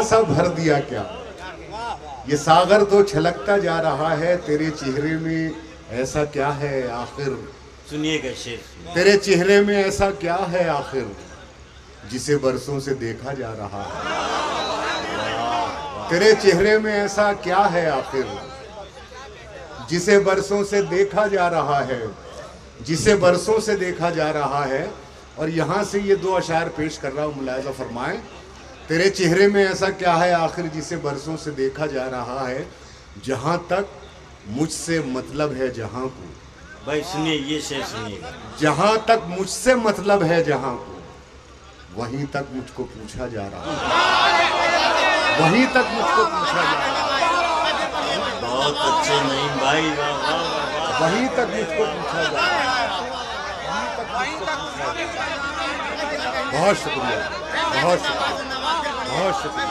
सा भर दिया क्या, ये सागर तो छलकता जा रहा है, तेरे चेहरे में ऐसा क्या है आखिर। सुनिएगा शेर, तेरे चेहरे में ऐसा क्या है आखिर, जिसे बरसों से देखा जा रहा है। तेरे चेहरे में ऐसा क्या है आखिर, जिसे बरसों से देखा जा रहा है, जिसे बरसों से देखा जा रहा है। और यहां से ये दो अशार पेश कर रहा हूं, मुलाहिजा फरमाएं। तेरे चेहरे में ऐसा क्या है आखिर, जिसे बरसों से देखा जा रहा है, जहां तक मुझसे मतलब है जहां को। भाई सुनिए ये शेर सुनिएगा। जहां तक मुझसे मतलब है जहां को, वहीं तक मुझको पूछा जा रहा है, वहीं तक मुझको पूछा जा रहा है। बहुत अच्छे नईम भाई, वाह वाह वाह वाह। वहीं तक मुझको पूछा जा रहा है, वहीं तक मुझको पूछा जा रहा है। बहुत शुक्रिया, बहुत शुक्रिया, बहुत शुक्रिया।